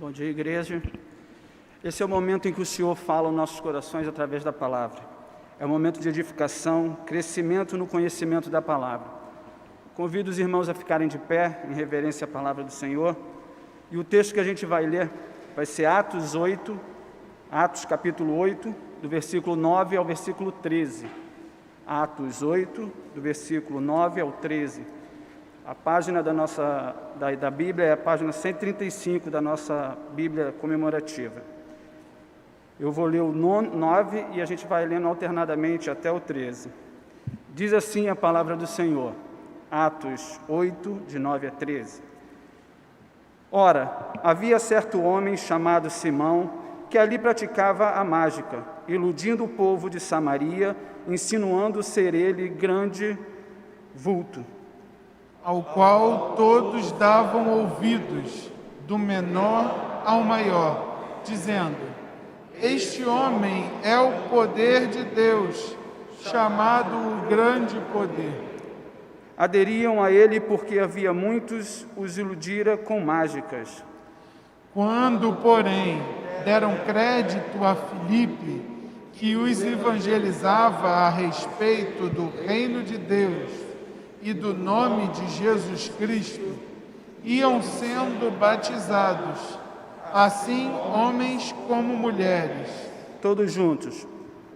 Bom dia, igreja. Esse é o momento em que o Senhor fala aos nossos corações através da palavra. É um momento de edificação, crescimento no conhecimento da palavra. Convido os irmãos a ficarem de pé em reverência à palavra do Senhor. E o texto que a gente vai ler vai ser Atos capítulo 8, do versículo 9 ao versículo 13. Atos 8, do versículo 9 ao 13. A página da Bíblia é a página 135 da nossa Bíblia comemorativa. Eu vou ler o 9 e a gente vai lendo alternadamente até o 13. Diz assim a palavra do Senhor, Atos 8, de 9 a 13. Ora, havia certo homem chamado Simão, que ali praticava a mágica, iludindo o povo de Samaria, insinuando ser ele grande vulto, ao qual todos davam ouvidos, do menor ao maior, dizendo: este homem é o poder de Deus, chamado o grande poder. Aderiam a ele porque havia muitos os iludira com mágicas. Quando, porém, deram crédito a Filipe, que os evangelizava a respeito do reino de Deus e do nome de Jesus Cristo, iam sendo batizados, assim homens como mulheres. Todos juntos.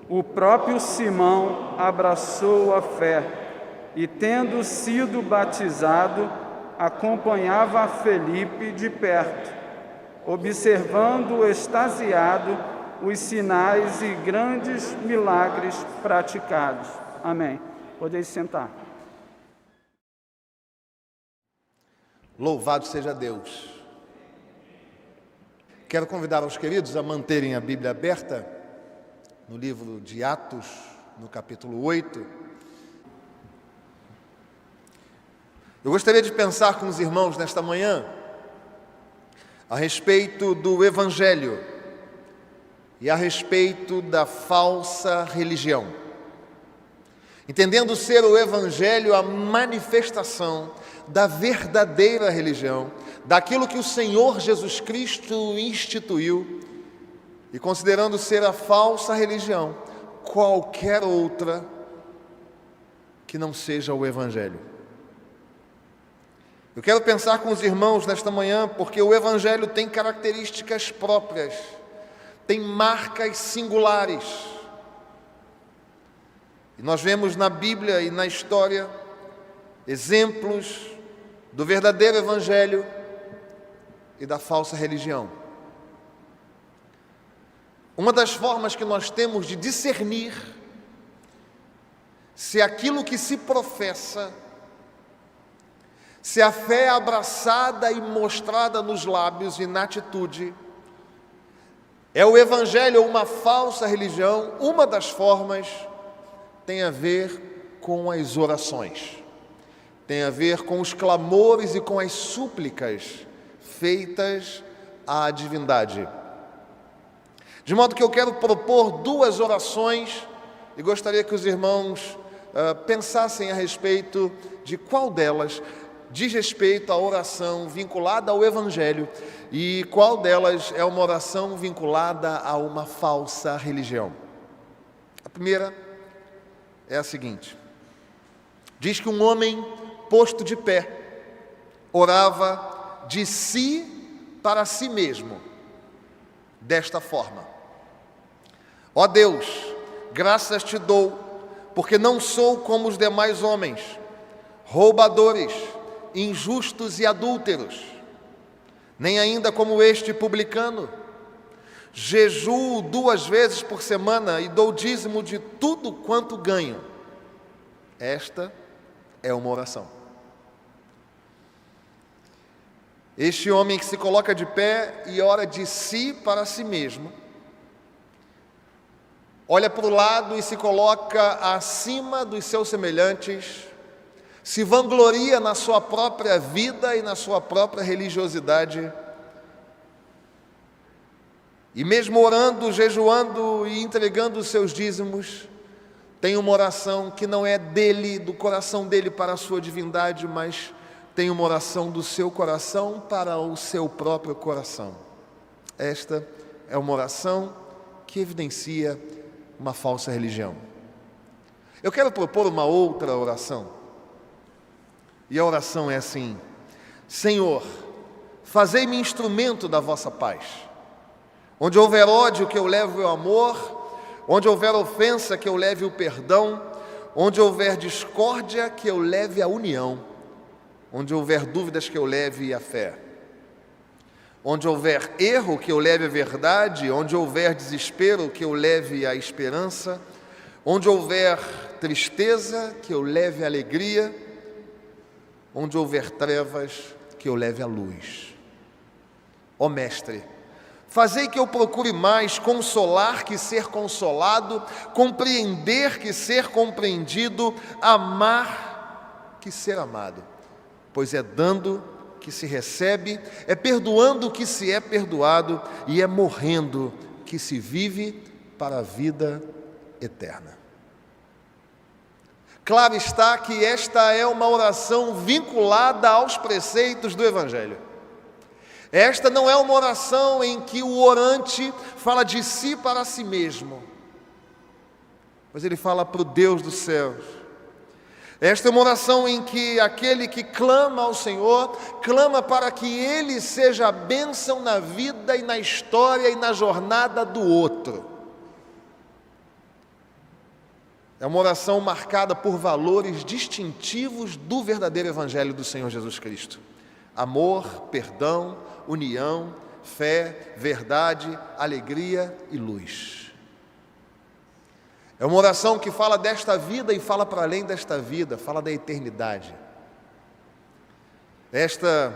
O próprio Simão abraçou a fé e, tendo sido batizado, acompanhava a Felipe de perto, observando extasiado os sinais e grandes milagres praticados. Amém. Podeis sentar. Louvado seja Deus. Quero convidar os queridos a manterem a Bíblia aberta no livro de Atos, no capítulo 8. Eu gostaria de pensar com os irmãos nesta manhã a respeito do Evangelho e a respeito da falsa religião, entendendo ser o Evangelho a manifestação da verdadeira religião, daquilo que o Senhor Jesus Cristo instituiu, e considerando ser a falsa religião qualquer outra que não seja o Evangelho. Eu quero pensar com os irmãos nesta manhã, porque o Evangelho tem características próprias, tem marcas singulares. E nós vemos na Bíblia e na história exemplos do verdadeiro Evangelho e da falsa religião. Uma das formas que nós temos de discernir se aquilo que se professa, se a fé é abraçada e mostrada nos lábios e na atitude, é o Evangelho ou uma falsa religião, uma das formas tem a ver com as orações, tem a ver com os clamores e com as súplicas feitas à divindade. De modo que eu quero propor duas orações e gostaria que os irmãos pensassem a respeito de qual delas diz respeito à oração vinculada ao Evangelho e qual delas é uma oração vinculada a uma falsa religião. A primeira é a seguinte: diz que um homem posto de pé orava de si para si mesmo, desta forma: ó Deus, graças te dou, porque não sou como os demais homens, roubadores, injustos e adúlteros, nem ainda como este publicano. Jejuo 2 vezes por semana e dou dízimo de tudo quanto ganho. Esta é uma oração. Este homem que se coloca de pé e ora de si para si mesmo, olha para o lado e se coloca acima dos seus semelhantes, se vangloria na sua própria vida e na sua própria religiosidade, e mesmo orando, jejuando e entregando os seus dízimos, tem uma oração que não é dele, do coração dele para a sua divindade, mas tem uma oração do seu coração para o seu próprio coração. Esta é uma oração que evidencia uma falsa religião. Eu quero propor uma outra oração. E a oração é assim: Senhor, fazei-me instrumento da vossa paz. Onde houver ódio, que eu leve o amor. Onde houver ofensa, que eu leve o perdão. Onde houver discórdia, que eu leve a união. Onde houver dúvidas, que eu leve a fé. Onde houver erro, que eu leve a verdade. Onde houver desespero, que eu leve a esperança. Onde houver tristeza, que eu leve a alegria. Onde houver trevas, que eu leve a luz. Ó Mestre, fazei que eu procure mais consolar que ser consolado, compreender que ser compreendido, amar que ser amado. Pois é dando que se recebe, é perdoando que se é perdoado e é morrendo que se vive para a vida eterna. Claro está que esta é uma oração vinculada aos preceitos do Evangelho. Esta não é uma oração em que o orante fala de si para si mesmo, mas ele fala para o Deus dos céus. Esta é uma oração em que aquele que clama ao Senhor, clama para que Ele seja a bênção na vida e na história e na jornada do outro. É uma oração marcada por valores distintivos do verdadeiro Evangelho do Senhor Jesus Cristo: amor, perdão, união, fé, verdade, alegria e luz. É uma oração que fala desta vida e fala para além desta vida, fala da eternidade. Esta,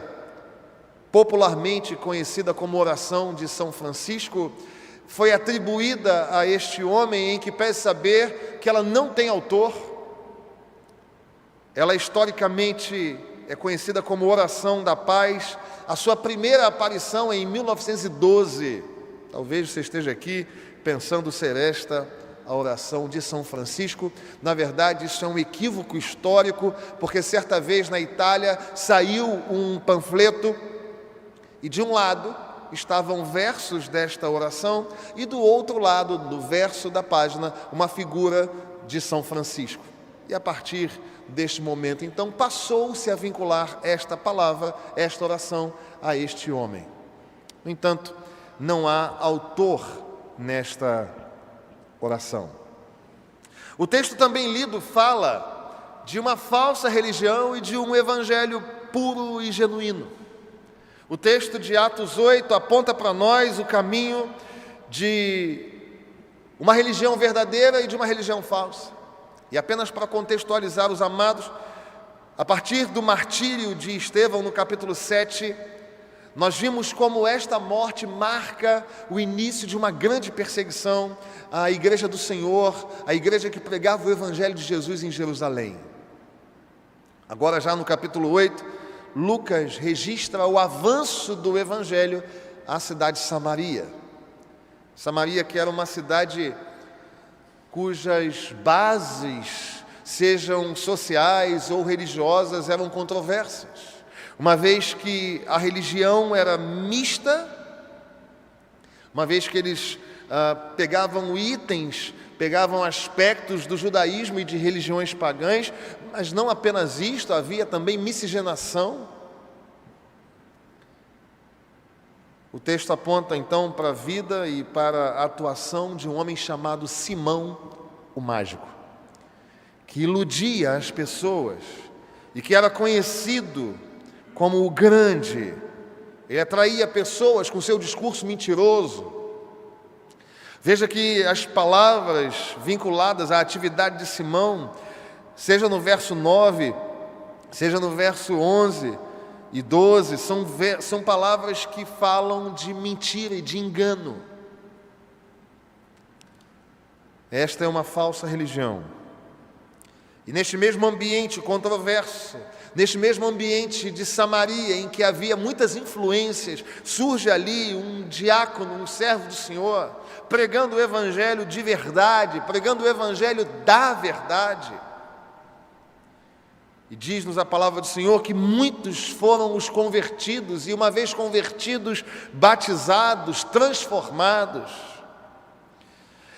popularmente conhecida como oração de São Francisco, foi atribuída a este homem em que pese saber que ela não tem autor. Ela historicamente é conhecida como Oração da Paz. A sua primeira aparição é em 1912. Talvez você esteja aqui pensando ser esta a oração de São Francisco. Na verdade, isso é um equívoco histórico, porque certa vez na Itália saiu um panfleto e de um lado estavam versos desta oração e do outro lado, do verso da página, uma figura de São Francisco. E a partir deste momento, então, passou-se a vincular esta palavra, esta oração, a este homem. No entanto, não há autor nesta oração. O texto também lido fala de uma falsa religião e de um evangelho puro e genuíno. O texto de Atos 8 aponta para nós o caminho de uma religião verdadeira e de uma religião falsa. E apenas para contextualizar os amados, a partir do martírio de Estevão, no capítulo 7, nós vimos como esta morte marca o início de uma grande perseguição à Igreja do Senhor, a igreja que pregava o Evangelho de Jesus em Jerusalém. Agora, já no capítulo 8, Lucas registra o avanço do Evangelho à cidade de Samaria. Samaria, que era uma cidade cujas bases, sejam sociais ou religiosas, eram controversas. Uma vez que a religião era mista, uma vez que eles pegavam itens, pegavam aspectos do judaísmo e de religiões pagãs, mas não apenas isto, havia também miscigenação. O texto aponta então para a vida e para a atuação de um homem chamado Simão, o mágico, que iludia as pessoas e que era conhecido como o grande. Ele atraía pessoas com seu discurso mentiroso. Veja que as palavras vinculadas à atividade de Simão, seja no verso 9, seja no verso 11 e 12, são palavras que falam de mentira e de engano. Esta é uma falsa religião. E neste mesmo ambiente controverso, neste mesmo ambiente de Samaria, em que havia muitas influências, surge ali um diácono, um servo do Senhor, pregando o Evangelho de verdade, pregando o Evangelho da verdade. E diz-nos a palavra do Senhor que muitos foram os convertidos, e uma vez convertidos, batizados, transformados.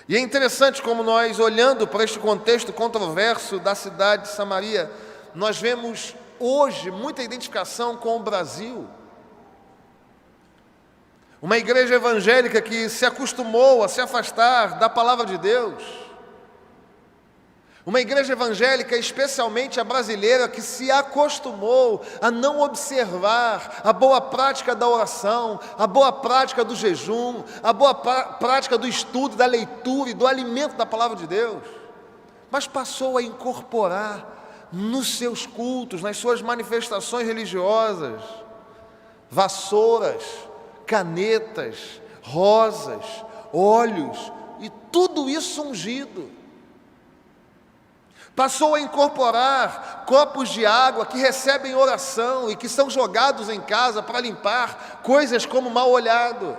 E é interessante como nós, olhando para este contexto controverso da cidade de Samaria, nós vemos hoje muita identificação com o Brasil. Uma igreja evangélica que se acostumou a se afastar da palavra de Deus. Uma igreja evangélica, especialmente a brasileira, que se acostumou a não observar a boa prática da oração, a boa prática do jejum, a boa prática do estudo, da leitura e do alimento da palavra de Deus, mas passou a incorporar nos seus cultos, nas suas manifestações religiosas, vassouras, canetas, rosas, óleos e tudo isso ungido. Passou a incorporar copos de água que recebem oração e que são jogados em casa para limpar coisas como mal olhado.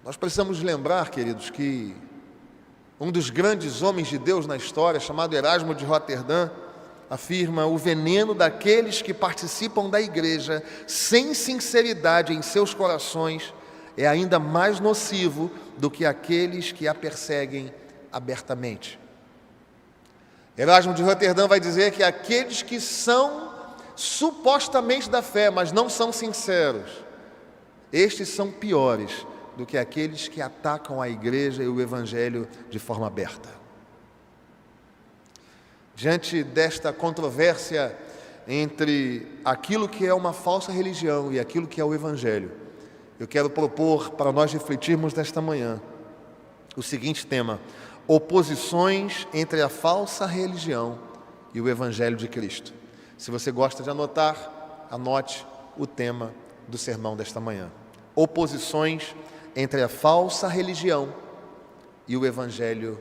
Nós precisamos lembrar, queridos, que um dos grandes homens de Deus na história, chamado Erasmo de Roterdã, afirma: o veneno daqueles que participam da igreja sem sinceridade em seus corações é ainda mais nocivo do que aqueles que a perseguem abertamente. Erasmo de Roterdã vai dizer que aqueles que são supostamente da fé, mas não são sinceros, estes são piores do que aqueles que atacam a igreja e o evangelho de forma aberta. Diante desta controvérsia entre aquilo que é uma falsa religião e aquilo que é o evangelho, eu quero propor para nós refletirmos nesta manhã o seguinte tema: oposições entre a falsa religião e o Evangelho de Cristo. Se você gosta de anotar, anote o tema do sermão desta manhã: oposições entre a falsa religião e o Evangelho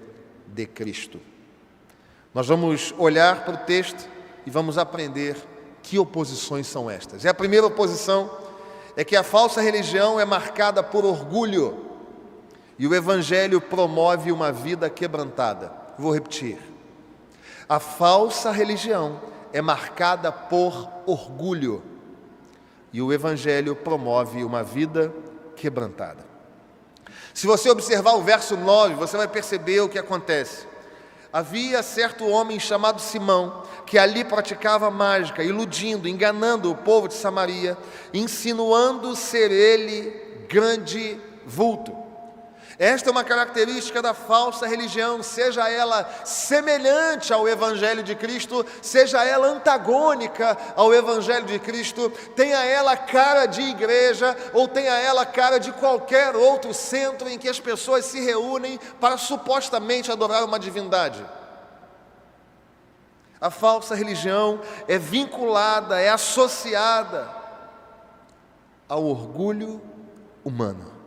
de Cristo. Nós vamos olhar para o texto e vamos aprender que oposições são estas. E a primeira oposição é que a falsa religião é marcada por orgulho e o Evangelho promove uma vida quebrantada. Vou repetir. A falsa religião é marcada por orgulho e o Evangelho promove uma vida quebrantada. Se você observar o verso 9, você vai perceber o que acontece. Havia certo homem chamado Simão, que ali praticava mágica, iludindo, enganando o povo de Samaria, insinuando ser ele grande vulto. Esta é uma característica da falsa religião, seja ela semelhante ao Evangelho de Cristo, seja ela antagônica ao Evangelho de Cristo, tenha ela cara de igreja ou tenha ela cara de qualquer outro centro em que as pessoas se reúnem para supostamente adorar uma divindade. A falsa religião é vinculada, é associada ao orgulho humano.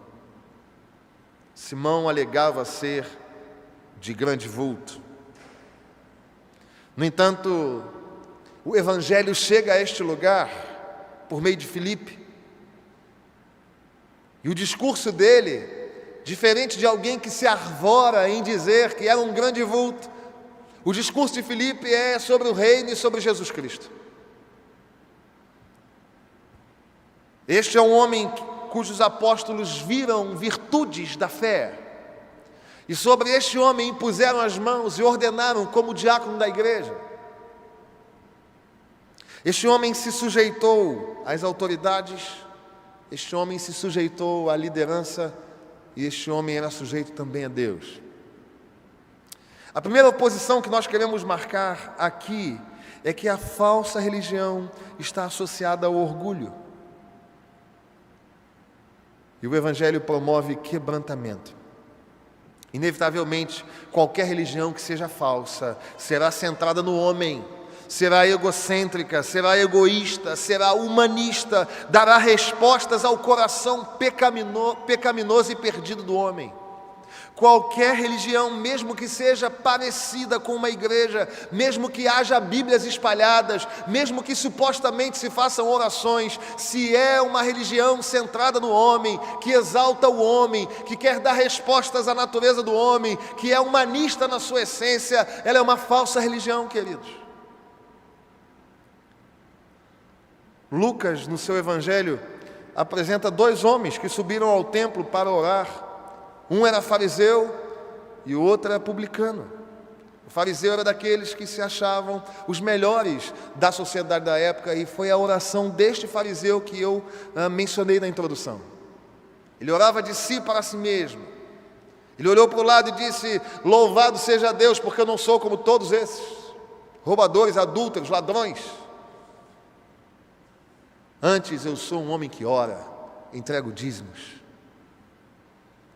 Simão alegava ser de grande vulto. No entanto, o Evangelho chega a este lugar por meio de Filipe. E o discurso dele, diferente de alguém que se arvora em dizer que era um grande vulto, o discurso de Filipe é sobre o reino e sobre Jesus Cristo. Este é um homem cujos apóstolos viram virtudes da fé, e sobre este homem impuseram as mãos e ordenaram como diácono da igreja. Este homem se sujeitou às autoridades, este homem se sujeitou à liderança, e este homem era sujeito também a Deus. A primeira oposição que nós queremos marcar aqui é que a falsa religião está associada ao orgulho. E o Evangelho promove quebrantamento. Inevitavelmente, qualquer religião que seja falsa será centrada no homem, será egocêntrica, será egoísta, será humanista, dará respostas ao coração pecaminoso e perdido do homem. Qualquer religião, mesmo que seja parecida com uma igreja, mesmo que haja Bíblias espalhadas, mesmo que supostamente se façam orações, se é uma religião centrada no homem, que exalta o homem, que quer dar respostas à natureza do homem, que é humanista na sua essência, ela é uma falsa religião, queridos. Lucas, no seu evangelho, apresenta 2 homens que subiram ao templo para orar. Um era fariseu e o outro era publicano. O fariseu era daqueles que se achavam os melhores da sociedade da época, e foi a oração deste fariseu que eu mencionei na introdução. Ele orava de si para si mesmo. Ele olhou para o lado e disse: louvado seja Deus, porque eu não sou como todos esses roubadores, adúlteros, ladrões. Antes eu sou um homem que ora, entrego dízimos.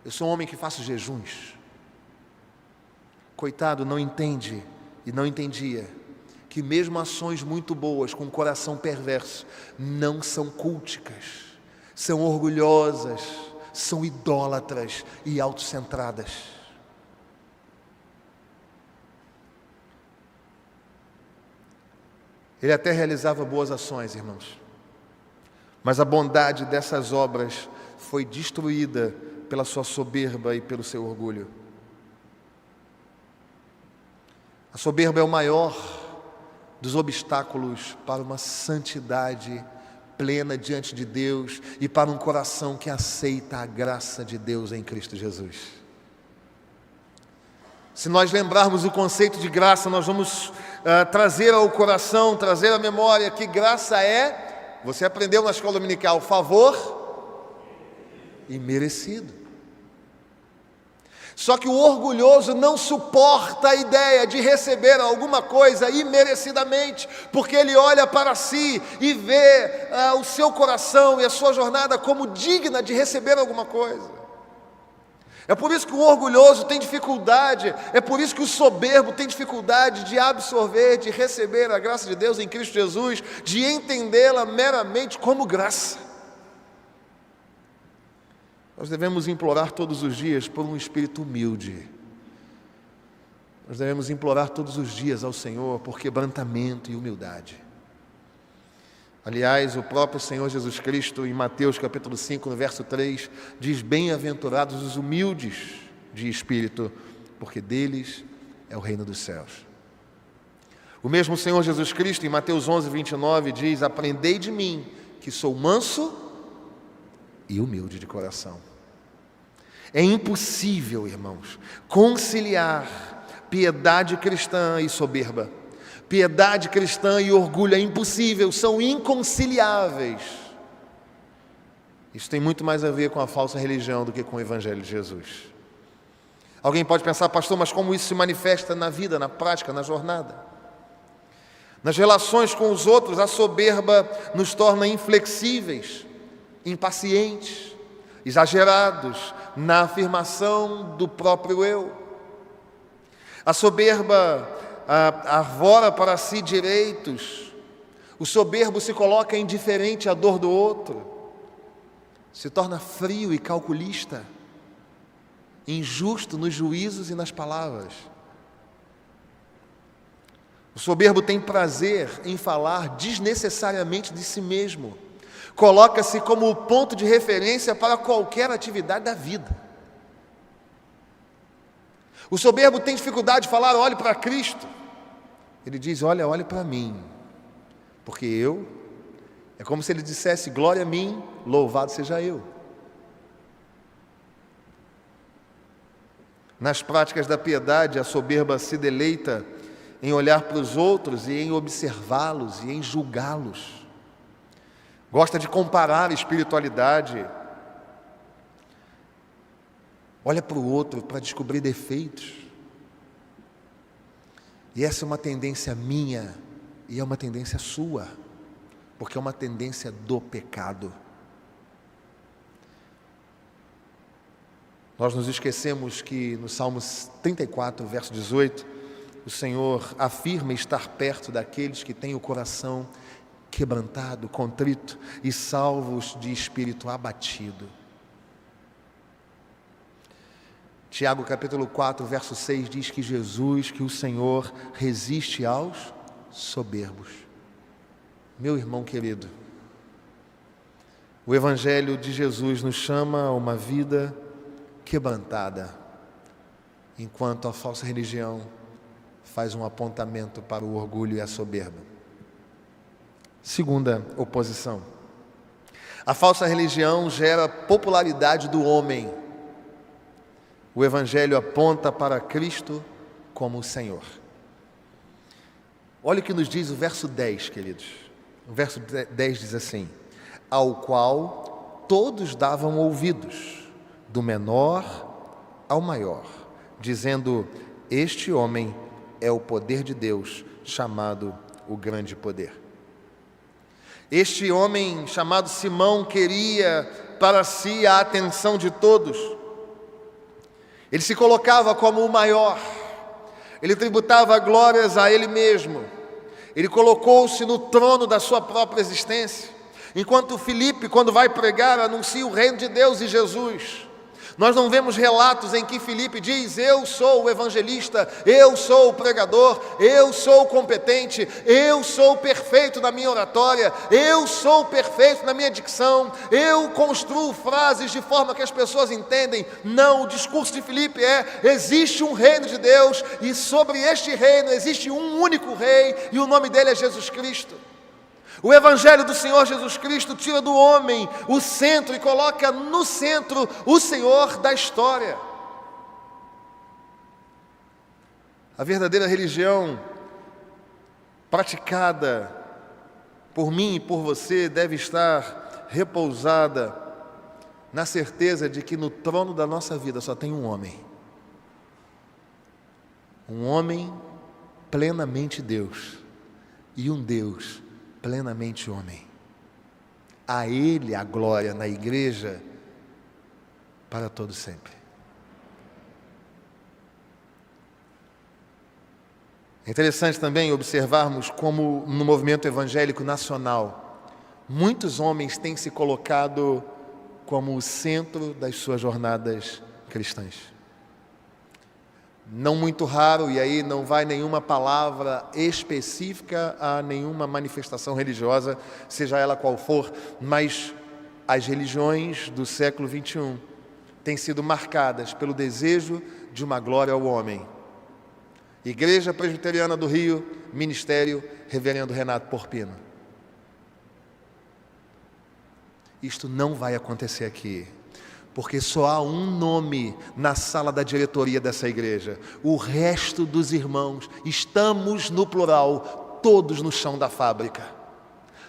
Eu sou um homem que faço jejuns. Coitado, não entende e não entendia que mesmo ações muito boas com um coração perverso não são culticas, são orgulhosas, são idólatras e autocentradas. Ele até realizava boas ações, irmãos, mas a bondade dessas obras foi destruída pela sua soberba e pelo seu orgulho. A soberba é o maior dos obstáculos para uma santidade plena diante de Deus e para um coração que aceita a graça de Deus em Cristo Jesus. Se nós lembrarmos o conceito de graça, nós vamos trazer ao coração, trazer à memória que graça é, você aprendeu na escola dominical, favor imerecido. Só que o orgulhoso não suporta a ideia de receber alguma coisa imerecidamente, porque ele olha para si e vê o seu coração e a sua jornada como digna de receber alguma coisa. É por isso que o orgulhoso tem dificuldade, é por isso que o soberbo tem dificuldade de absorver, de receber a graça de Deus em Cristo Jesus, de entendê-la meramente como graça. Nós devemos implorar todos os dias por um espírito humilde. Nós devemos implorar todos os dias ao Senhor por quebrantamento e humildade. Aliás, o próprio Senhor Jesus Cristo, em Mateus capítulo 5, no verso 3, diz: bem-aventurados os humildes de espírito, porque deles é o reino dos céus. O mesmo Senhor Jesus Cristo, em Mateus 11, 29, diz: aprendei de mim, que sou manso e humilde de coração. É impossível, irmãos, conciliar piedade cristã e soberba. Piedade cristã e orgulho é impossível, são inconciliáveis. Isso tem muito mais a ver com a falsa religião do que com o Evangelho de Jesus. Alguém pode pensar: pastor, mas como isso se manifesta na vida, na prática, na jornada? Nas relações com os outros, a soberba nos torna inflexíveis, impacientes, exagerados na afirmação do próprio eu. A soberba arvora para si direitos. O soberbo se coloca indiferente à dor do outro, se torna frio e calculista, injusto nos juízos e nas palavras. O soberbo tem prazer em falar desnecessariamente de si mesmo, coloca-se como o ponto de referência para qualquer atividade da vida. O soberbo tem dificuldade de falar: olhe para Cristo. Ele diz: olhe para mim, porque eu, é como se ele dissesse: glória a mim, louvado seja eu. Nas práticas da piedade, a soberba se deleita em olhar para os outros e em observá-los e em julgá-los. Gosta de comparar espiritualidade. Olha para o outro para descobrir defeitos. E essa é uma tendência minha e é uma tendência sua, porque é uma tendência do pecado. Nós nos esquecemos que no Salmos 34, verso 18, o Senhor afirma estar perto daqueles que têm o coração quebrantado, contrito e salvos de espírito abatido. Tiago capítulo 4, verso 6 diz que Jesus, que o Senhor resiste aos soberbos. Meu irmão querido, o Evangelho de Jesus nos chama a uma vida quebrantada, enquanto a falsa religião faz um apontamento para o orgulho e a soberba. Segunda oposição. A falsa religião gera popularidade do homem. O Evangelho aponta para Cristo como o Senhor. Olha o que nos diz o verso 10, queridos. O verso 10 diz assim: ao qual todos davam ouvidos, do menor ao maior, dizendo: este homem é o poder de Deus, chamado o grande poder. Este homem chamado Simão queria para si a atenção de todos. Ele se colocava como o maior, ele tributava glórias a ele mesmo, ele colocou-se no trono da sua própria existência, enquanto Filipe, quando vai pregar, anuncia o reino de Deus e Jesus. Nós não vemos relatos em que Filipe diz: eu sou o evangelista, eu sou o pregador, eu sou o competente, eu sou o perfeito na minha oratória, eu sou o perfeito na minha dicção, eu construo frases de forma que as pessoas entendem. Não, o discurso de Filipe existe um reino de Deus, e sobre este reino existe um único rei, e o nome dele é Jesus Cristo. O Evangelho do Senhor Jesus Cristo tira do homem o centro e coloca no centro o Senhor da história. A verdadeira religião praticada por mim e por você deve estar repousada na certeza de que no trono da nossa vida só tem um homem plenamente Deus e um Deus plenamente homem. A Ele a glória na igreja para todo sempre. É interessante também observarmos como no movimento evangélico nacional, muitos homens têm se colocado como o centro das suas jornadas cristãs. Não muito raro, e aí não vai nenhuma palavra específica a nenhuma manifestação religiosa, seja ela qual for, mas as religiões do século XXI têm sido marcadas pelo desejo de uma glória ao homem. Igreja Presbiteriana do Rio, Ministério Reverendo Renato Porpino. Isto não vai acontecer aqui, porque só há um nome na sala da diretoria dessa igreja. O resto dos irmãos, estamos no plural, todos no chão da fábrica.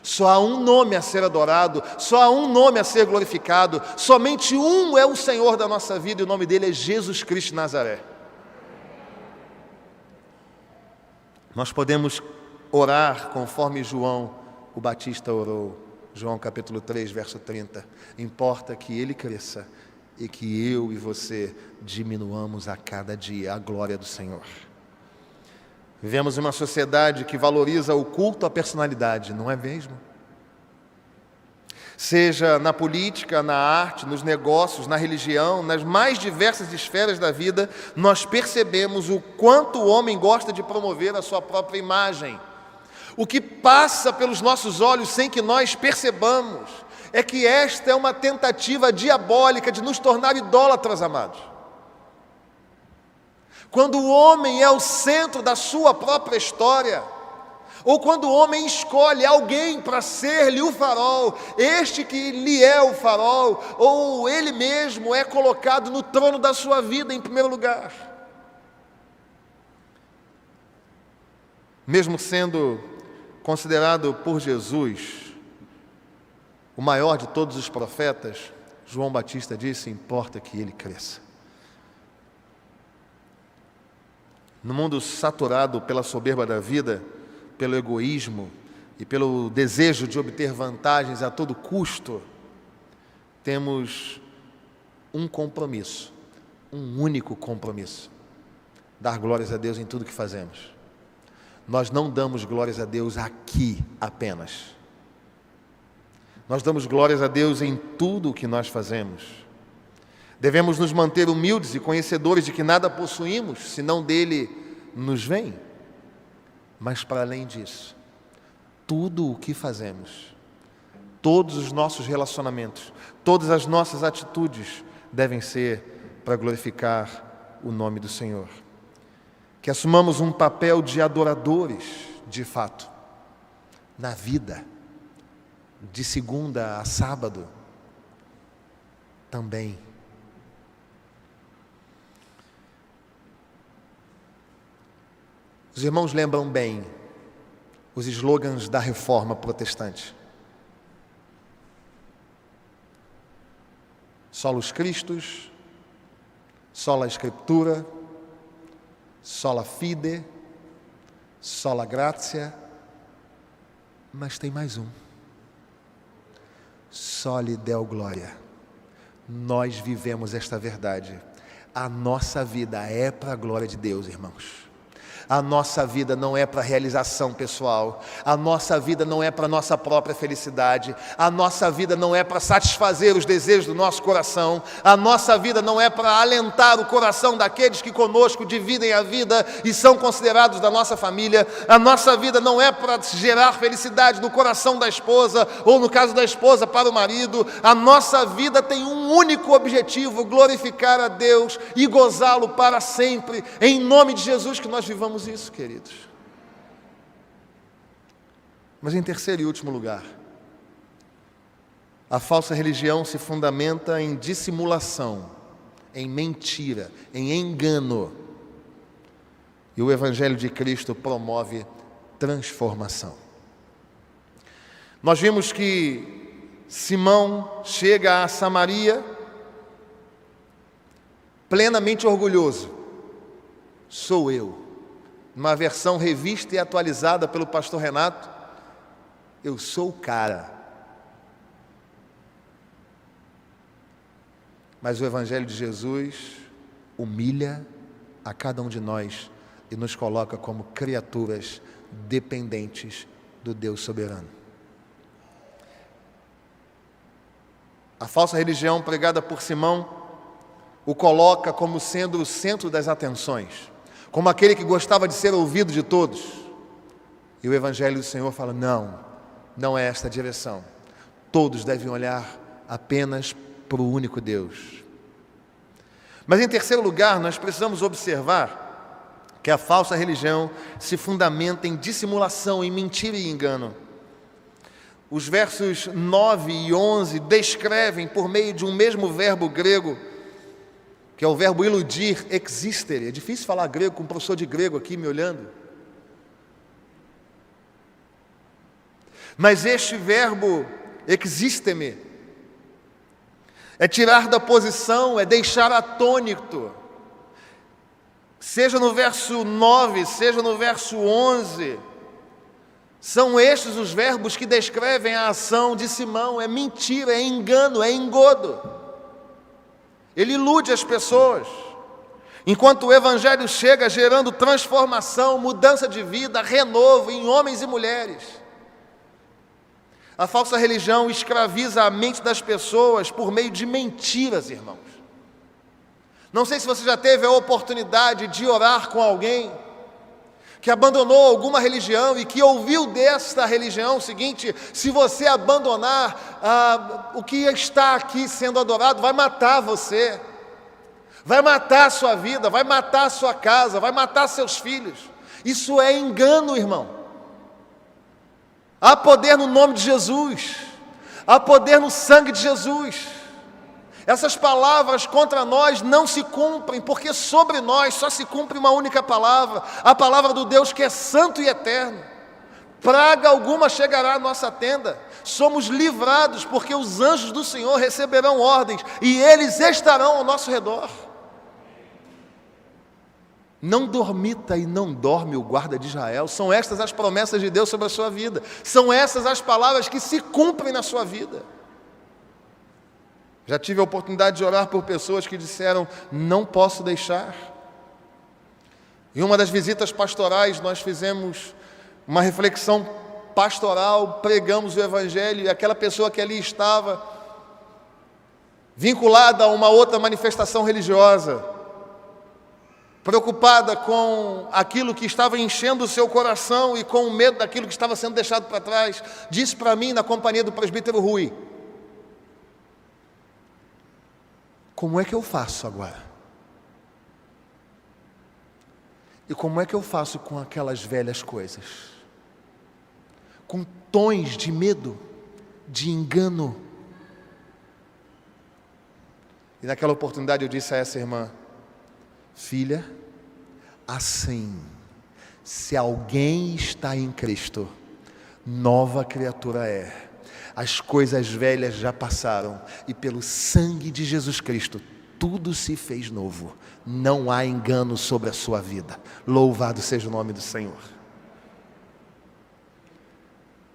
Só há um nome a ser adorado, só há um nome a ser glorificado, somente um é o Senhor da nossa vida, e o nome dele é Jesus Cristo de Nazaré. Nós podemos orar conforme João o Batista orou. João capítulo 3, verso 30. Importa que ele cresça e que eu e você diminuamos a cada dia a glória do Senhor. Vivemos em uma sociedade que valoriza o culto à personalidade, não é mesmo? Seja na política, na arte, nos negócios, na religião, nas mais diversas esferas da vida, nós percebemos o quanto o homem gosta de promover a sua própria imagem. O que passa pelos nossos olhos sem que nós percebamos é que esta é uma tentativa diabólica de nos tornar idólatras, amados. Quando o homem é o centro da sua própria história, ou quando o homem escolhe alguém para ser-lhe o farol, este que lhe é o farol, ou ele mesmo é colocado no trono da sua vida em primeiro lugar. Mesmo sendo considerado por Jesus o maior de todos os profetas, João Batista disse: importa que ele cresça. No mundo saturado pela soberba da vida, pelo egoísmo e pelo desejo de obter vantagens a todo custo, temos um compromisso, um único compromisso: dar glórias a Deus em tudo que fazemos. Nós não damos glórias a Deus aqui apenas. Nós damos glórias a Deus em tudo o que nós fazemos. Devemos nos manter humildes e conhecedores de que nada possuímos, senão dele nos vem. Mas para além disso, tudo o que fazemos, todos os nossos relacionamentos, todas as nossas atitudes devem ser para glorificar o nome do Senhor. Que assumamos um papel de adoradores, de fato, na vida, de segunda a sábado, também. Os irmãos lembram bem os slogans da Reforma Protestante. Solus Christus, sola Scriptura, sola Fide, sola Gratia, mas tem mais um. Soli Deo Gloria. Nós vivemos esta verdade. A nossa vida é para a glória de Deus, irmãos. A nossa vida não é para realização pessoal, a nossa vida não é para nossa própria felicidade, a nossa vida não é para satisfazer os desejos do nosso coração, a nossa vida não é para alentar o coração daqueles que conosco dividem a vida e são considerados da nossa família, a nossa vida não é para gerar felicidade no coração da esposa, ou no caso da esposa para o marido. A nossa vida tem um único objetivo: glorificar a Deus e gozá-lo para sempre. Em nome de Jesus que nós vivamos isso, queridos. Mas em terceiro e último lugar, a falsa religião se fundamenta em dissimulação, em mentira, em engano. E o Evangelho de Cristo promove transformação. Nós vimos que Simão chega a Samaria plenamente orgulhoso. Sou eu. Uma versão revista e atualizada pelo pastor Renato, eu sou o cara. Mas o Evangelho de Jesus humilha a cada um de nós e nos coloca como criaturas dependentes do Deus soberano. A falsa religião pregada por Simão o coloca como sendo o centro das atenções, como aquele que gostava de ser ouvido de todos. E o Evangelho do Senhor fala: não é esta a direção. Todos devem olhar apenas para o único Deus. Mas em terceiro lugar, nós precisamos observar que a falsa religião se fundamenta em dissimulação, em mentira e engano. Os versos 9 e 11 descrevem, por meio de um mesmo verbo grego, que é o verbo iludir, existere. É difícil falar grego com um professor de grego aqui me olhando. Mas este verbo, existeme, é tirar da posição, é deixar atônito. Seja no verso 9, seja no verso 11, são estes os verbos que descrevem a ação de Simão. É mentira, é engano, é engodo. Ele ilude as pessoas, enquanto o Evangelho chega gerando transformação, mudança de vida, renovo em homens e mulheres. A falsa religião escraviza a mente das pessoas por meio de mentiras, irmãos. Não sei se você já teve a oportunidade de orar com alguém que abandonou alguma religião e que ouviu desta religião o seguinte: se você abandonar o que está aqui sendo adorado, vai matar você, vai matar a sua vida, vai matar a sua casa, vai matar seus filhos. Isso é engano, irmão. Há poder no nome de Jesus, há poder no sangue de Jesus. Essas palavras contra nós não se cumprem, porque sobre nós só se cumpre uma única palavra, a palavra do Deus que é santo e eterno. Praga alguma chegará à nossa tenda, somos livrados, porque os anjos do Senhor receberão ordens, e eles estarão ao nosso redor. Não dormita e não dorme o guarda de Israel. São estas as promessas de Deus sobre a sua vida, são essas as palavras que se cumprem na sua vida. Já tive a oportunidade de orar por pessoas que disseram: não posso deixar. Em uma das visitas pastorais, nós fizemos uma reflexão pastoral, pregamos o Evangelho, e aquela pessoa que ali estava vinculada a uma outra manifestação religiosa, preocupada com aquilo que estava enchendo o seu coração e com o medo daquilo que estava sendo deixado para trás, disse para mim, na companhia do presbítero Rui: como é que eu faço agora? E como é que eu faço com aquelas velhas coisas? Com tons de medo, de engano. E naquela oportunidade eu disse a essa irmã: filha, assim, se alguém está em Cristo, nova criatura é. As coisas velhas já passaram e pelo sangue de Jesus Cristo tudo se fez novo. Não há engano sobre a sua vida. Louvado seja o nome do Senhor.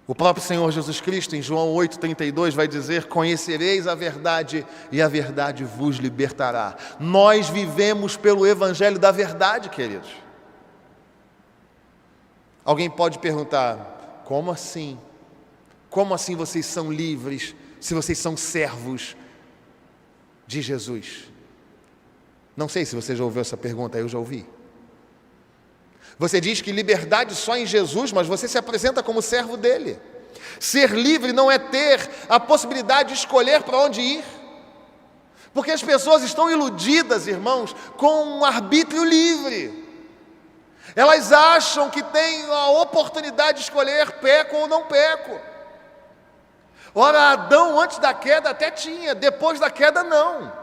O próprio Senhor Jesus Cristo, em João 8,32, vai dizer: conhecereis a verdade e a verdade vos libertará. Nós vivemos pelo Evangelho da verdade, queridos. Alguém pode perguntar: como assim? Como assim vocês são livres, se vocês são servos de Jesus? Não sei se você já ouviu essa pergunta, eu já ouvi. Você diz que liberdade só em Jesus, mas você se apresenta como servo dele. Ser livre não é ter a possibilidade de escolher para onde ir. Porque as pessoas estão iludidas, irmãos, com um arbítrio livre. Elas acham que têm a oportunidade de escolher peco ou não peco. Ora, Adão antes da queda até tinha, depois da queda não.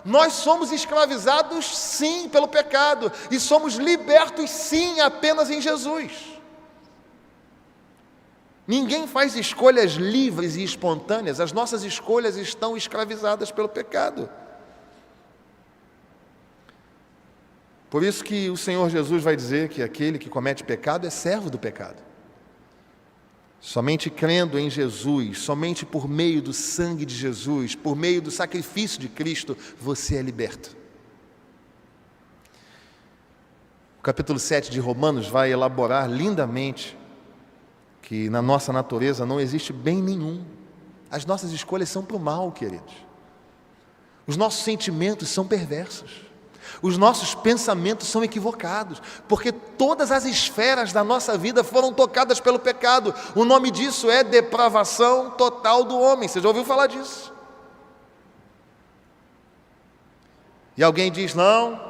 Nós somos escravizados sim pelo pecado e somos libertos sim apenas em Jesus. Ninguém faz escolhas livres e espontâneas, as nossas escolhas estão escravizadas pelo pecado. Por isso que o Senhor Jesus vai dizer que aquele que comete pecado é servo do pecado. Somente crendo em Jesus, somente por meio do sangue de Jesus, por meio do sacrifício de Cristo, você é liberto. O capítulo 7 de Romanos vai elaborar lindamente que na nossa natureza não existe bem nenhum. As nossas escolhas são para o mal, queridos. Os nossos sentimentos são perversos. Os nossos pensamentos são equivocados, porque todas as esferas da nossa vida foram tocadas pelo pecado. O nome disso é depravação total do homem. Você já ouviu falar disso? E alguém diz: não,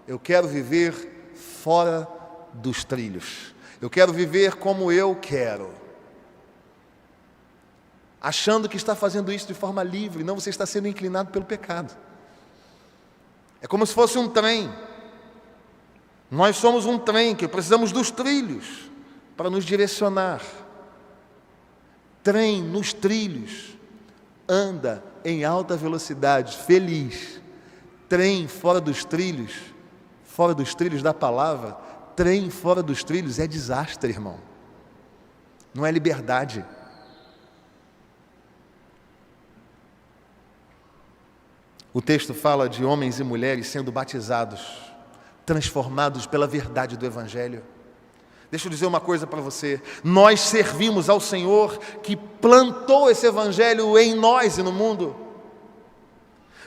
eu quero viver fora dos trilhos. Eu quero viver como eu quero. Achando que está fazendo isso de forma livre. Não, você está sendo inclinado pelo pecado. É como se fosse um trem. Nós somos um trem que precisamos dos trilhos para nos direcionar. Trem nos trilhos anda em alta velocidade, feliz. Trem fora dos trilhos da palavra, trem fora dos trilhos é desastre, irmão. Não é liberdade. O texto fala de homens e mulheres sendo batizados, transformados pela verdade do Evangelho. Deixa eu dizer uma coisa para você: nós servimos ao Senhor que plantou esse Evangelho em nós e no mundo.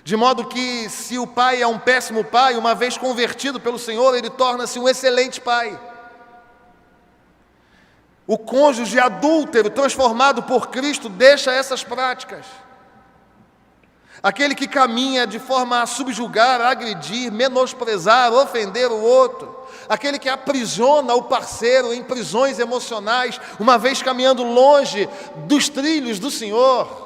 De modo que, se o pai é um péssimo pai, uma vez convertido pelo Senhor, ele torna-se um excelente pai. O cônjuge adúltero, transformado por Cristo, deixa essas práticas. Aquele que caminha de forma a subjugar, a agredir, menosprezar, ofender o outro. Aquele que aprisiona o parceiro em prisões emocionais, uma vez caminhando longe dos trilhos do Senhor.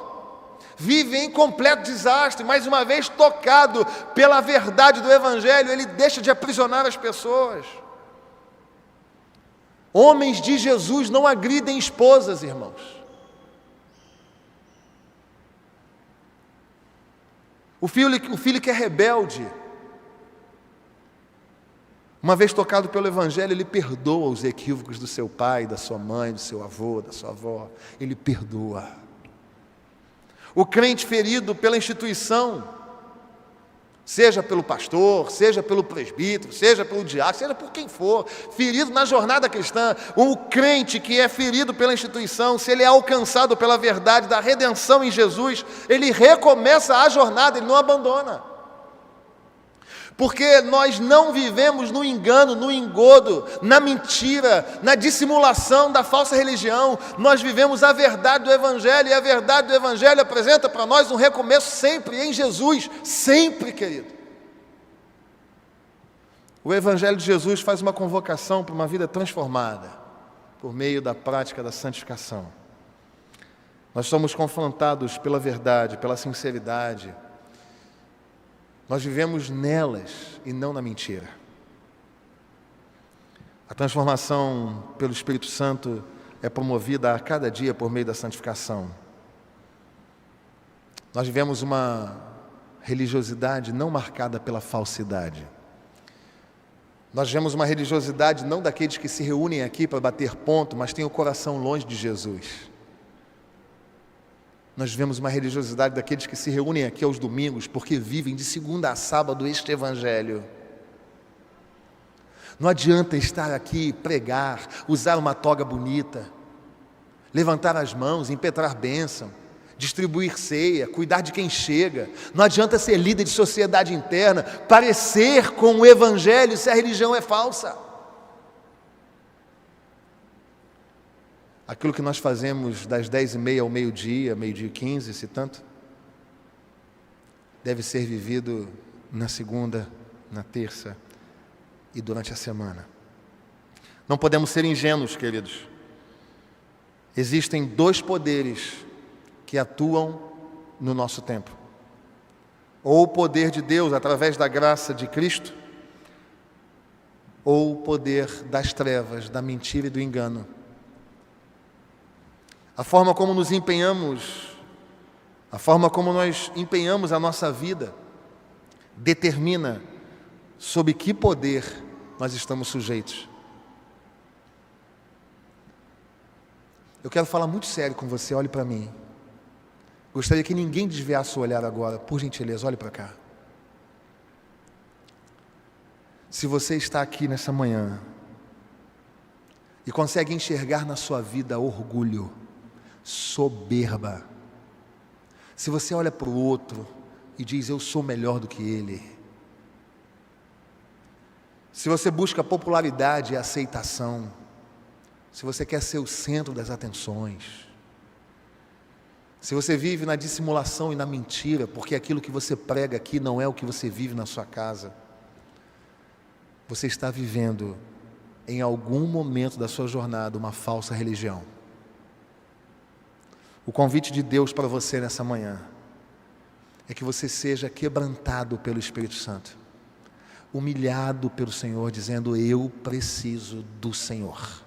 Vive em completo desastre, mas uma vez tocado pela verdade do Evangelho, ele deixa de aprisionar as pessoas. Homens de Jesus não agridem esposas, irmãos. O filho que é rebelde, uma vez tocado pelo Evangelho, ele perdoa os equívocos do seu pai, da sua mãe, do seu avô, da sua avó. Ele perdoa. O crente ferido pela instituição, seja pelo pastor, seja pelo presbítero, seja pelo diácono, seja por quem for, ferido na jornada cristã. O crente que é ferido pela instituição, se ele é alcançado pela verdade da redenção em Jesus, ele recomeça a jornada, ele não abandona. Porque nós não vivemos no engano, no engodo, na mentira, na dissimulação da falsa religião. Nós vivemos a verdade do Evangelho, e a verdade do Evangelho apresenta para nós um recomeço sempre em Jesus, sempre, querido. O Evangelho de Jesus faz uma convocação para uma vida transformada, por meio da prática da santificação. Nós somos confrontados pela verdade, pela sinceridade. Nós vivemos nelas e não na mentira. A transformação pelo Espírito Santo é promovida a cada dia por meio da santificação. Nós vivemos uma religiosidade não marcada pela falsidade. Nós vivemos uma religiosidade não daqueles que se reúnem aqui para bater ponto, mas têm o coração longe de Jesus. Nós vivemos uma religiosidade daqueles que se reúnem aqui aos domingos porque vivem de segunda a sábado este Evangelho. Não adianta estar aqui, pregar, usar uma toga bonita, levantar as mãos, impetrar bênção, distribuir ceia, cuidar de quem chega. Não adianta ser líder de sociedade interna, parecer com o Evangelho se a religião é falsa. Aquilo que nós fazemos das 10h30 ao meio-dia 15, se tanto, deve ser vivido na segunda, na terça e durante a semana. Não podemos ser ingênuos, queridos. Existem dois poderes que atuam no nosso tempo. Ou o poder de Deus através da graça de Cristo, ou o poder das trevas, da mentira e do engano. A forma como nos empenhamos, a forma como nós empenhamos a nossa vida, determina sob que poder nós estamos sujeitos. Eu quero falar muito sério com você, olhe para mim. Gostaria que ninguém desviasse o olhar agora, por gentileza, olhe para cá. Se você está aqui nessa manhã e consegue enxergar na sua vida orgulho, soberba, se você olha para o outro e diz, eu sou melhor do que ele, se você busca popularidade e aceitação, se você quer ser o centro das atenções, se você vive na dissimulação e na mentira, porque aquilo que você prega aqui não é o que você vive na sua casa, você está vivendo em algum momento da sua jornada uma falsa religião. O convite de Deus para você nessa manhã é que você seja quebrantado pelo Espírito Santo, humilhado pelo Senhor, dizendo, eu preciso do Senhor.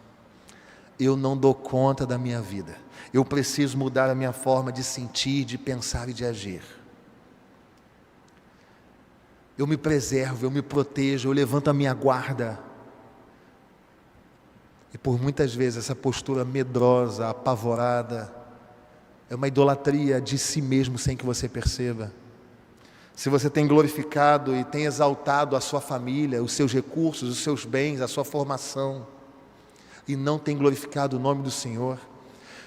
Eu não dou conta da minha vida. Eu preciso mudar a minha forma de sentir, de pensar e de agir. Eu me preservo, eu me protejo, eu levanto a minha guarda. E por muitas vezes essa postura medrosa, apavorada, é uma idolatria de si mesmo sem que você perceba. Se você tem glorificado e tem exaltado a sua família, os seus recursos, os seus bens, a sua formação, e não tem glorificado o nome do Senhor,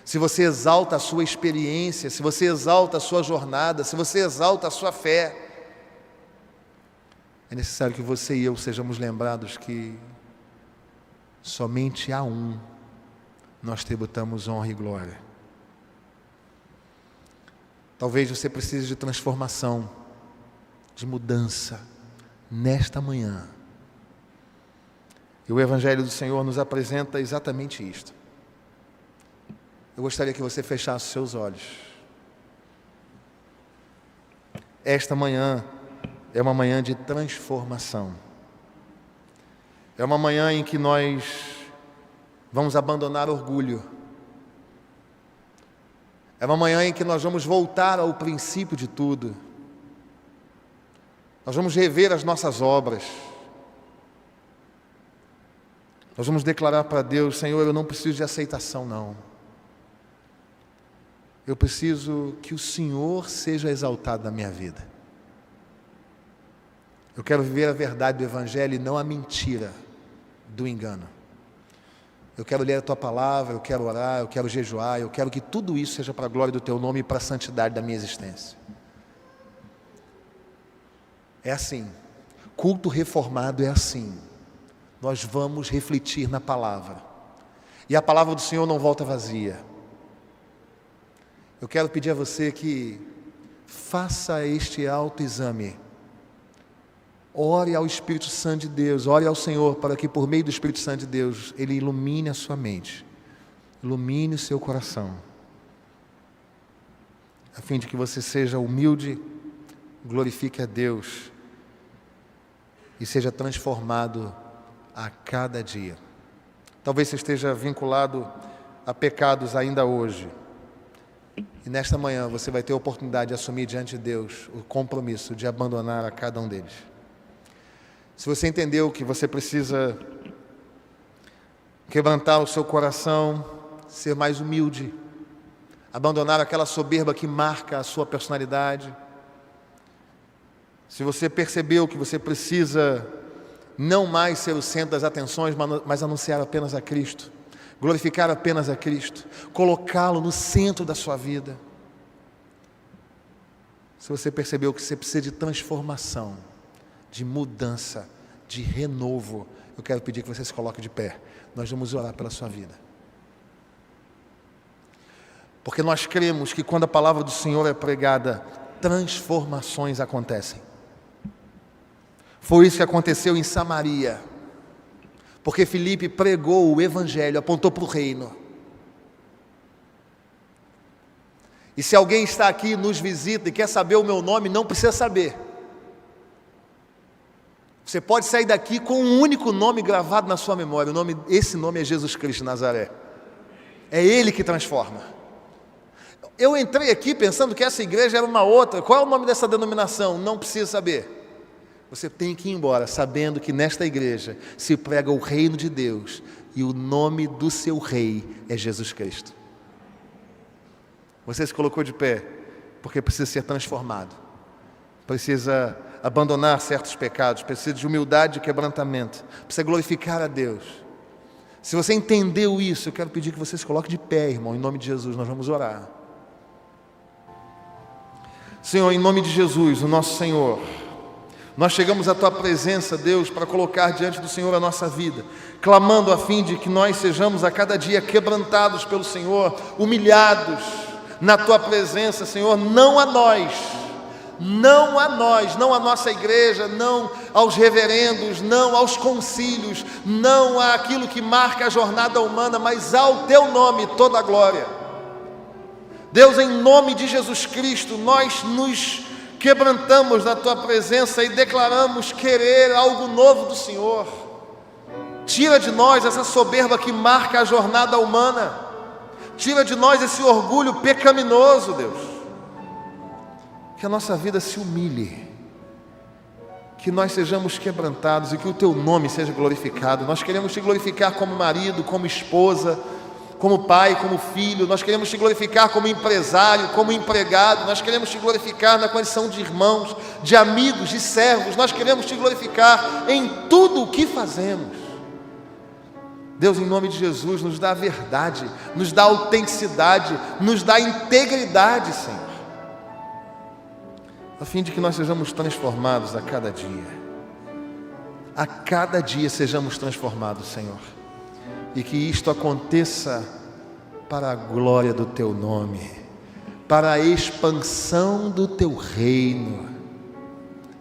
se você exalta a sua experiência, se você exalta a sua jornada, se você exalta a sua fé, é necessário que você e eu sejamos lembrados que somente a um nós tributamos honra e glória. Talvez você precise de transformação, de mudança, nesta manhã. E o Evangelho do Senhor nos apresenta exatamente isto. Eu gostaria que você fechasse os seus olhos. Esta manhã é uma manhã de transformação. É uma manhã em que nós vamos abandonar orgulho. É uma manhã em que nós vamos voltar ao princípio de tudo. Nós vamos rever as nossas obras. Nós vamos declarar para Deus, Senhor, eu não preciso de aceitação, não. Eu preciso que o Senhor seja exaltado na minha vida. Eu quero viver a verdade do Evangelho e não a mentira do engano. Eu quero ler a Tua palavra, eu quero orar, eu quero jejuar, eu quero que tudo isso seja para a glória do Teu nome e para a santidade da minha existência. É assim. Culto reformado é assim. Nós vamos refletir na palavra. E a palavra do Senhor não volta vazia. Eu quero pedir a você que faça este autoexame. Ore ao Espírito Santo de Deus, ore ao Senhor para que por meio do Espírito Santo de Deus, Ele ilumine a sua mente, ilumine o seu coração, a fim de que você seja humilde, glorifique a Deus e seja transformado a cada dia. Talvez você esteja vinculado a pecados ainda hoje, e nesta manhã você vai ter a oportunidade de assumir diante de Deus o compromisso de abandonar a cada um deles. Se você entendeu que você precisa quebrantar o seu coração, ser mais humilde, abandonar aquela soberba que marca a sua personalidade, se você percebeu que você precisa não mais ser o centro das atenções, mas anunciar apenas a Cristo, glorificar apenas a Cristo, colocá-lo no centro da sua vida, se você percebeu que você precisa de transformação, de mudança, de renovo, eu quero pedir que você se coloque de pé. Nós vamos orar pela sua vida. Porque nós cremos que quando a palavra do Senhor é pregada, transformações acontecem. Foi isso que aconteceu em Samaria. Porque Filipe pregou o Evangelho, apontou para o reino. E se alguém está aqui, nos visita e quer saber o meu nome, não precisa saber. Você pode sair daqui com um único nome gravado na sua memória. Esse nome é Jesus Cristo de Nazaré. É Ele que transforma. Eu entrei aqui pensando que essa igreja era uma outra. Qual é o nome dessa denominação? Não precisa saber. Você tem que ir embora sabendo que nesta igreja se prega o reino de Deus e o nome do seu rei é Jesus Cristo. Você se colocou de pé porque precisa ser transformado, precisa abandonar certos pecados, precisa de humildade e quebrantamento, precisa glorificar a Deus. Se você entendeu isso, eu quero pedir que você se coloque de pé, irmão, em nome de Jesus. Nós vamos orar. Senhor, em nome de Jesus, o nosso Senhor, nós chegamos à Tua presença, Deus, para colocar diante do Senhor a nossa vida, clamando a fim de que nós sejamos a cada dia quebrantados pelo Senhor, humilhados na Tua presença, Senhor, não a nós, não a nossa igreja, não aos reverendos, não aos concílios, não àquilo que marca a jornada humana, mas ao Teu nome toda a glória. Deus, em nome de Jesus Cristo, nós nos quebrantamos na Tua presença e declaramos querer algo novo do Senhor. Tira de nós essa soberba que marca a jornada humana. Tira de nós esse orgulho pecaminoso, Deus. Que a nossa vida se humilhe, que nós sejamos quebrantados e que o Teu nome seja glorificado. Nós queremos Te glorificar como marido, como esposa, como pai, como filho. Nós queremos Te glorificar como empresário, como empregado. Nós queremos Te glorificar na condição de irmãos, de amigos, de servos. Nós queremos Te glorificar em tudo o que fazemos. Deus, em nome de Jesus, nos dá a verdade, nos dá a autenticidade, nos dá a integridade, Senhor, a fim de que nós sejamos transformados a cada dia. A cada dia sejamos transformados, Senhor, e que isto aconteça para a glória do Teu nome, para a expansão do Teu reino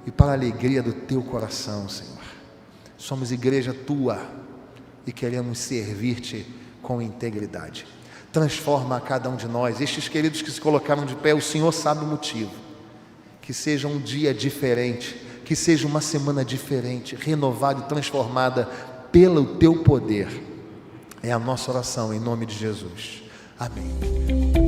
e para a alegria do Teu coração, Senhor. Somos igreja Tua e queremos servir-Te com integridade. Transforma a cada um de nós. Estes queridos que se colocaram de pé, o Senhor sabe o motivo. Que seja um dia diferente, que seja uma semana diferente, renovada e transformada pelo Teu poder. É a nossa oração em nome de Jesus. Amém.